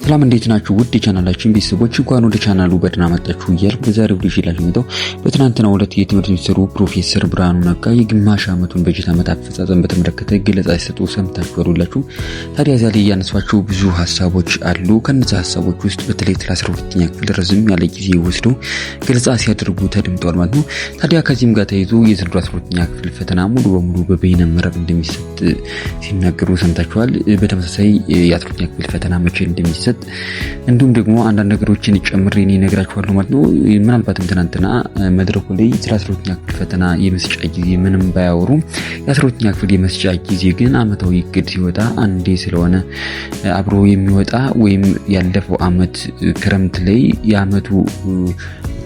ሰላም እንዴት ናችሁ? ውድ ቻናላችን ቤተሰቦች እንኳን ወደ ቻናሉ በደህና መጣችሁ እያልኩ በዛሬው ቪዲዮ ላይ መጣሁ። በትናንትናው ዕለት የትምህርት ሚኒስትሩ ፕሮፌሰር ብርሃኑ ነጋ የግማሽ ዓመቱን በጀት ዓመት አፈጻጸም በተመለከተ ገለጻ ሲሰጡ ሰምታችኋል። ታዲያ እዚያ ላይ ያነሷቸው ብዙ ሀሳቦች አሉ። ከነዚህ ሀሳቦች ውስጥ በተለይ 12ኛ ክፍል ረዝም ያለ ጊዜ ወስደው ገለጻ ሲያደርጉ ተደምጠዋል ማለት ነው። ታዲያ ከዚህም ጋር ተያይዞ የዘንድሮ 12ኛ ክፍል ፈተና ሙሉ በሙሉ በበይነ መረብ እንደሚሰጥ ሲናገሩ ሰምታችኋል። በተመሳሳይ የ12ኛ ክፍል ፈተና መቼ እንደሚሰጥ እንዲሁም ደግሞ አንዳንድ ነገሮችን ጨምሬ እነግራችኋለሁ ማለት ነው። ምናልባትም ትናንትና መድረኩ ላይ 12ኛ ክፍል ፈተና የመስጫ ጊዜ ምንም ባያወሩ የ12ኛ ክፍል የመስጫ ጊዜ ግን አመታዊ እቅድ ሲወጣ አንዴ ስለሆነ አብሮ የሚወጣ ወይም ያለፈው አመት ክረምት ላይ የአመቱ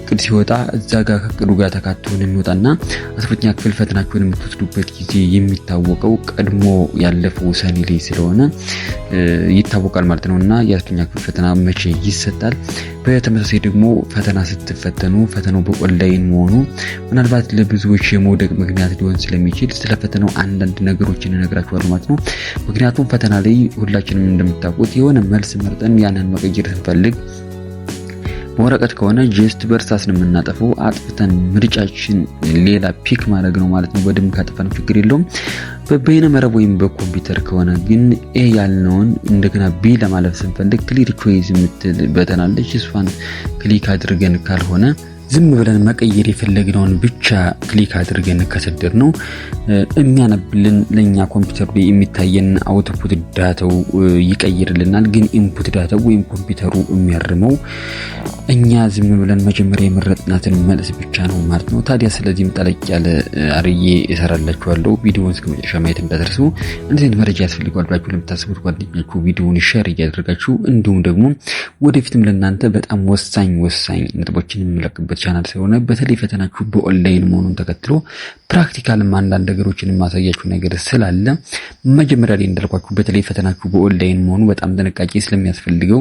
እቅድ ሲወጣ እዛ ጋር ከእቅዱ ጋር ተካቶ ነው የሚወጣና 12ኛ ክፍል ፈተናችሁን የምትወስዱበት ጊዜ የሚታወቀው ቀድሞ ያለፈው ሰኔ ላይ ስለሆነ ይታወቃል ማለት ነውና የ12ኛ ክፍል ፈተና መቼ ይሰጣል። በተመሳሳይ ደግሞ ፈተና ስትፈተኑ ፈተናው በኦንላይን መሆኑ ምናልባት ለብዙዎች የመውደቅ ምክንያት ሊሆን ስለሚችል ስለ ፈተናው አንዳንድ ነገሮችን እነግራችኋለሁ ማለት ነው። ምክንያቱም ፈተና ላይ ሁላችንም እንደምታውቁት የሆነ መልስ መርጠን ያንን መቀየር ስንፈልግ ወረቀት ከሆነ ጀስት በእርሳስ ነው የምናጠፈው። አጥፍተን ምርጫችን ሌላ ፒክ ማድረግ ነው ማለት ነው። በደንብ ካጠፋነው ችግር የለውም። በበይነ መረብ ወይም በኮምፒውተር ከሆነ ግን ኤ ያልነውን እንደገና ቢ ለማለፍ ስንፈልግ ክሊር ቾይስ የምትል በተን አለች። እሷን ክሊክ አድርገን ካልሆነ ዝም ብለን መቀየር የፈለግነውን ብቻ ክሊክ አድርገን ከሰደር ነው የሚያነብልን ለኛ ኮምፒውተር ላይ የሚታየን አውትፑት ዳታው ይቀይርልናል። ግን ኢንፑት ዳታው ወይም ኮምፒውተሩ የሚያርመው እኛ ዝም ብለን መጀመሪያ የመረጥናትን መልስ ብቻ ነው ማለት ነው። ታዲያ ስለዚህም ጠለቅ ያለ አርዬ እሰራላችኋለሁ። ቪዲዮውን እስከ መጨረሻ ማየት እንዳትረሱ። እንደዚህ መረጃ ያስፈልጋል ብላችሁ ለምታስቡት ጓደኛችሁ ቪዲዮውን ሼር እያደረጋችሁ እንዲሁም ደግሞ ወደፊትም ለእናንተ በጣም ወሳኝ ነጥቦችን የምለቅበት ቻናል ስለሆነ በተለይ ፈተናችሁ በኦንላይን መሆኑን ተከትሎ ፕራክቲካልም አንዳንድ ነገሮችን ማሳያችሁ ነገር ስላለ መጀመሪያ ላይ እንዳልኳችሁ በተለይ ፈተናችሁ በኦንላይን መሆኑ በጣም ጥንቃቄ ስለሚያስፈልገው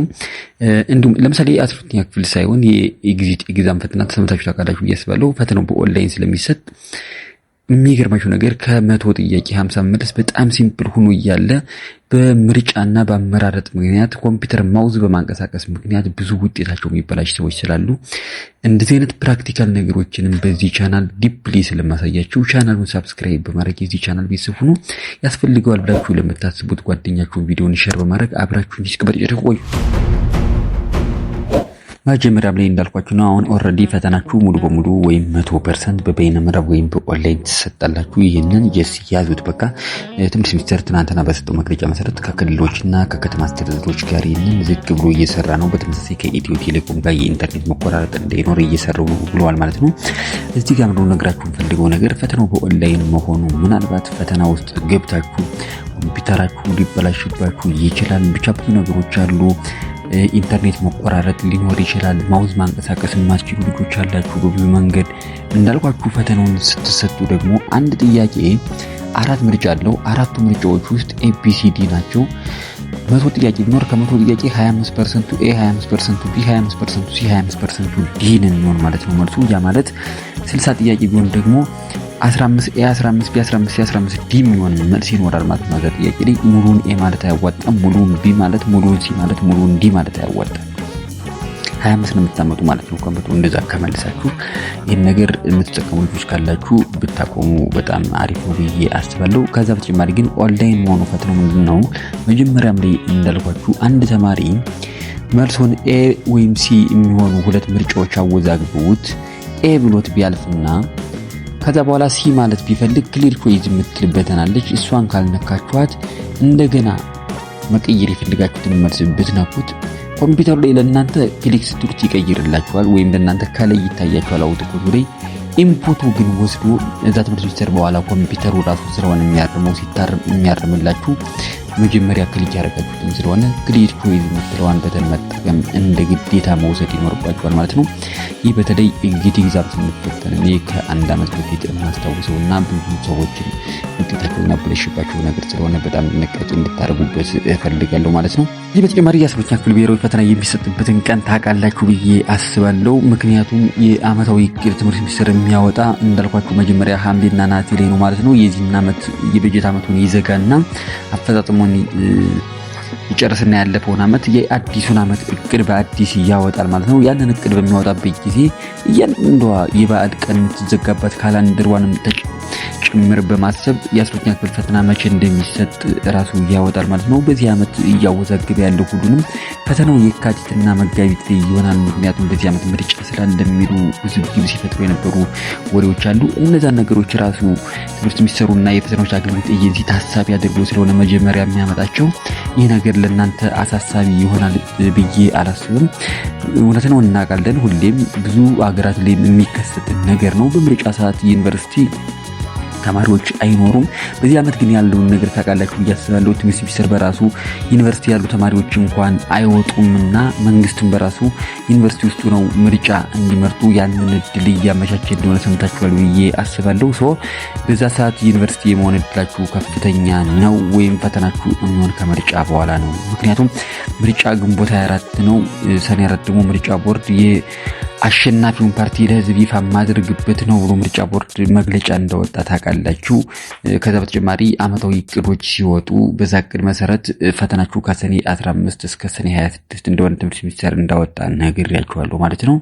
እንዲሁም ለምሳሌ 12ኛ ክፍል ሳይሆን የኤግዚት ኤግዛም ፈተና ተሰምታችሁ ታውቃላችሁ እያስባለሁ ፈተናው በኦንላይን ስለሚሰጥ የሚገርማችሁ ነገር ከ100 ጥያቄ 50 መልስ በጣም ሲምፕል ሆኖ እያለ በምርጫና በአመራረጥ ምክንያት ኮምፒውተር ማውዝ በማንቀሳቀስ ምክንያት ብዙ ውጤታቸው የሚበላሽ ሰዎች ስላሉ እንደዚህ አይነት ፕራክቲካል ነገሮችንም በዚህ ቻናል ዲፕሊ ስለማሳያችሁ ቻናሉን ሰብስክራይብ በማድረግ የዚህ ቻናል ቤተሰብ ሁኑ። ያስፈልገዋል ብላችሁ ለምታስቡት ጓደኛችሁ ቪዲዮውን ሼር በማድረግ አብራችሁን እስከመጨረሻው ቆዩ። መጀመሪያ ላይ እንዳልኳችሁ ነው። አሁን ኦሬዲ ፈተናችሁ ሙሉ በሙሉ ወይም 100% በበይነ መረብ ወይም በኦንላይን ተሰጣላችሁ። ይሄንን ያዙት በቃ። ትምህርት ሚኒስቴር ትናንትና በሰጠው መግለጫ መሰረት ከክልሎችና ከከተማ አስተዳደሮች ጋር ይሄንን ዝግ ብሎ እየሰራ ነው። በተመሳሳይ ከኢትዮ ቴሌኮም ጋር የኢንተርኔት መቆራረጥ እንዳይኖር እየሰራው ነው ብለዋል ማለት ነው። እዚህ ጋር ነው ነግራችሁ ፈልገው ነገር ፈተናው በኦንላይን መሆኑ ምናልባት ፈተና ውስጥ ገብታችሁ ኮምፒውተራችሁ ሊበላሽባችሁ ይችላል። ብቻ ብዙ ነገሮች አሉ። ኢንተርኔት መቆራረጥ ሊኖር ይችላል። ማውዝ ማንቀሳቀስ የማትችሉ ልጆች አላችሁ። በብዙ መንገድ እንዳልኳችሁ ፈተናውን ስትሰጡ ደግሞ አንድ ጥያቄ 4 ምርጫ አለው። 4ቱ ምርጫዎች ውስጥ ኤቢሲዲ ናቸው። 100 ጥያቄ ቢኖር ከ100 ጥያቄ 25% ኤ 25% ቢ 25% ሲ 25% ዲ ነው ማለት ነው መልሱ። ያ ማለት 60 ጥያቄ ቢሆን ደግሞ 15 ኤ 15 ቢ 15 ሲ 15 ዲ የሚሆን መልስ ይኖራል ማለት ነው። ጥያቄ ላይ ሙሉን ኤ ማለት አያዋጣም፣ ሙሉን ቢ ማለት ሙሉን ሲ ማለት ሙሉን ዲ ማለት አያዋጣም። 25 ነው የምታመጡ ማለት ነው። ከመቶ እንደዛ ከመልሳችሁ ይሄን ነገር የምትጠቀሙ ልጆች ካላችሁ ብታቆሙ በጣም አሪፍ ነው ብዬ አስባለሁ። ከዛ በተጨማሪ ግን ኦንላይን መሆኑ ፈተናው ምንድነው? መጀመሪያም ላይ እንዳልኳችሁ አንድ ተማሪ መልሶን ኤ ወይም ሲ የሚሆኑ ሁለት ምርጫዎች አወዛግበውት ኤ ብሎት ቢያልፍና ከዛ በኋላ ሲ ማለት ቢፈልግ ክሊር ቾይስ የምትልበተናለች። እሷን ካልነካችኋት እንደገና መቀየር የፈልጋችሁትን መልስ ብትነኩት ኮምፒውተሩ ላይ ለእናንተ ክሊክ ስትሉት ይቀይርላችኋል ወይም ለእናንተ ከላይ ይታያችኋል አውትፑቱ ላይ። ኢንፑቱ ግን ወስዶ እዛ ትምህርት ሚኒስቴር በኋላ ኮምፒውተሩ ራሱ ስለሆነ የሚያርምላችሁ መጀመሪያ ክሊክ ያደረጋችሁትን ስለሆነ ክሊክ ቾይስ የምትለዋን በተን መጠቀም እንደ ግዴታ መውሰድ ይኖርባችኋል ማለት ነው። ይህ በተለይ ኤግዚት ኤግዛም ስንፈተን እኔ ከ1 ዓመት በፊት የማስታውሰውና ብዙ ሰዎችን ውጤታቸውን ያበላሽባቸው ነገር ስለሆነ በጣም ጥንቃቄ እንድታደርጉበት እፈልጋለሁ ማለት ነው። እዚህ በተጨማሪ የ12ኛ ክፍል ብሔራዊ ፈተና የሚሰጥበትን ቀን ታውቃላችሁ ብዬ አስባለሁ። ምክንያቱም የአመታዊ እቅድ ትምህርት ሚኒስቴር የሚያወጣ እንዳልኳችሁ መጀመሪያ ሐምሌና ነሐሴ ላይ ነው ማለት ነው። የዚህን ዓመት የበጀት ዓመቱን ይዘጋና አፈጻጸሙን ይጨርስና ያለፈውን ዓመት የአዲሱን ዓመት እቅድ በአዲስ ያወጣል ማለት ነው። ያንን እቅድ በሚያወጣበት ጊዜ እያንዳንዷ የበዓል ቀን የምትዘጋባት ካላንደሯንም ጭምር በማሰብ የ12ኛ ክፍል ፈተና መቼ እንደሚሰጥ ራሱ ያወጣል ማለት ነው። በዚህ ዓመት እያወዛገበ ያለው ሁሉንም ፈተናው የካቲትና መጋቢት ላይ ይሆናል። ምክንያቱም በዚህ ዓመት ምርጫ ስላለሚሉ ውዝግብ ሲፈጥሩ የነበሩ ወሬዎች አሉ። እነዛን ነገሮች ራሱ ትምህርት ሚኒስቴሩና የፈተናዎች አገልግሎት ኤጀንሲ ታሳቢ አድርጎ ስለሆነ መጀመሪያ የሚያመጣቸው ይህ ነገር ለእናንተ አሳሳቢ ይሆናል ብዬ አላስብም። እውነት ነው፣ እናውቃለን። ሁሌም ብዙ ሀገራት ላይ የሚከሰት ነገር ነው። በምርጫ ሰዓት ዩኒቨርሲቲ ተማሪዎች አይኖሩም። በዚህ ዓመት ግን ያለውን ነገር ታውቃላችሁ ብዬ አስባለሁ። ትምህርት ሚኒስቴር በራሱ ዩኒቨርሲቲ ያሉ ተማሪዎች እንኳን አይወጡምና መንግስትም በራሱ ዩኒቨርሲቲ ውስጥ ነው ምርጫ እንዲመርጡ ያንን እድል እያመቻቸ እንደሆነ ሰምታችኋል ብዬ አስባለሁ። በዛ ሰዓት ዩኒቨርሲቲ የመሆን እድላችሁ ከፍተኛ ነው፣ ወይም ፈተናችሁ የሚሆን ከምርጫ በኋላ ነው። ምክንያቱም ምርጫ ግንቦት 24 ነው። ሰኔ 4 ደግሞ ምርጫ ቦርድ አሸናፊውን ፓርቲ ለህዝብ ይፋ ማድረግበት ነው ብሎ ምርጫ ቦርድ መግለጫ እንደወጣ ታውቃላችሁ። ከዛ በተጨማሪ አመታዊ እቅዶች ሲወጡ በዛ እቅድ መሰረት ፈተናችሁ ከሰኔ 15 እስከ ሰኔ 26 እንደሆነ ትምህርት ሚኒስቴር እንዳወጣ ነግሬያችኋለሁ ማለት ነው።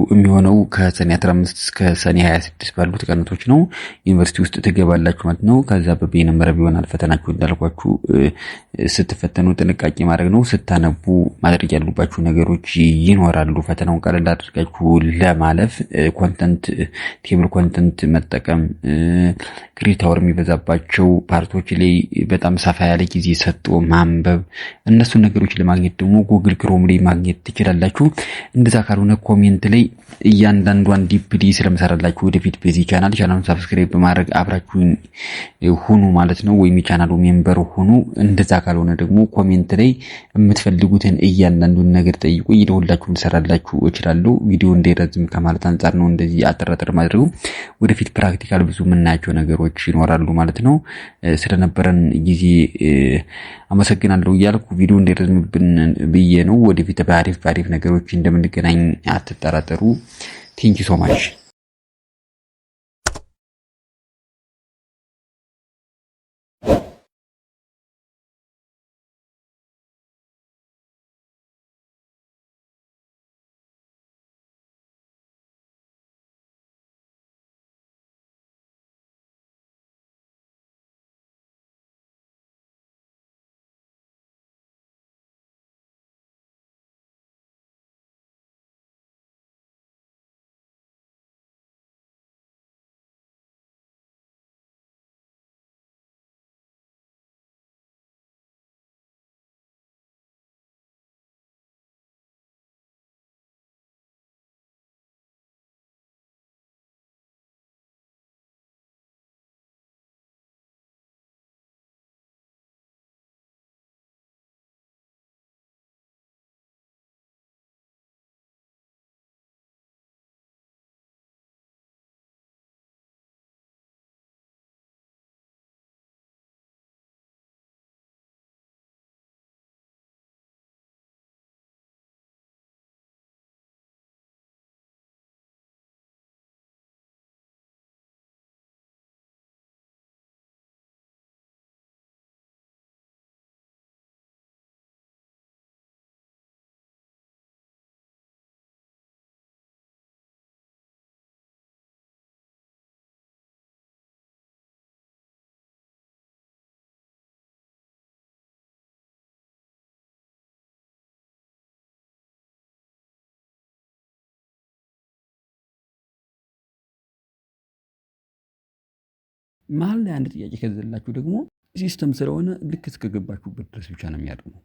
የሚሆነው ከሰኔ 15 እስከ ሰኔ 26 ባሉት ቀናቶች ነው። ዩኒቨርሲቲ ውስጥ ትገባላችሁ ማለት ነው። ከዛ በበይነ መረብ ይሆናል ፈተናችሁ። እንዳልኳችሁ ስትፈተኑ ጥንቃቄ ማድረግ ነው። ስታነቡ ማድረግ ያሉባችሁ ነገሮች ይኖራሉ። ፈተናውን ቀለል አድርጋችሁ ለማለፍ ቴብል ኮንተንት መጠቀም፣ ክሬዲት አወር የሚበዛባቸው ፓርቶች ላይ በጣም ሰፋ ያለ ጊዜ ሰጥቶ ማንበብ፣ እነሱን ነገሮች ለማግኘት ደግሞ ጉግል ክሮም ላይ ማግኘት ትችላላችሁ። እንደዛ ካልሆነ ኮሜንት ላይ እያንዳንዷን ዲፕሊ ስለምሰራላችሁ ወደፊት በዚህ ቻናሉን ሰብስክራይብ በማድረግ አብራችሁኝ ሁኑ ማለት ነው፣ ወይም የቻናሉ ሜምበር ሁኑ። እንደዛ ካልሆነ ደግሞ ኮሜንት ላይ የምትፈልጉትን እያንዳንዱን ነገር ጠይቁ፣ ይደውላችሁ ልሰራላችሁ እችላለሁ። ቪዲዮ እንዳይረዝም ከማለት አንጻር ነው እንደዚህ አጠራጥር ማድረጉ። ወደፊት ፕራክቲካል ብዙ የምናያቸው ነገሮች ይኖራሉ ማለት ነው። ስለነበረን ጊዜ አመሰግናለሁ እያልኩ ቪዲዮ እንዳይረዝምብን ብዬ ነው። ወደፊት በአሪፍ ነገሮች እንደምንገናኝ አትጠራጠሩ። ቴንክ ዩ ሶ ማች። መሀል ላይ አንድ ጥያቄ ከዘላችሁ ደግሞ ሲስተም ስለሆነ ልክ እስከገባችሁበት ድረስ ብቻ ነው የሚያርመው።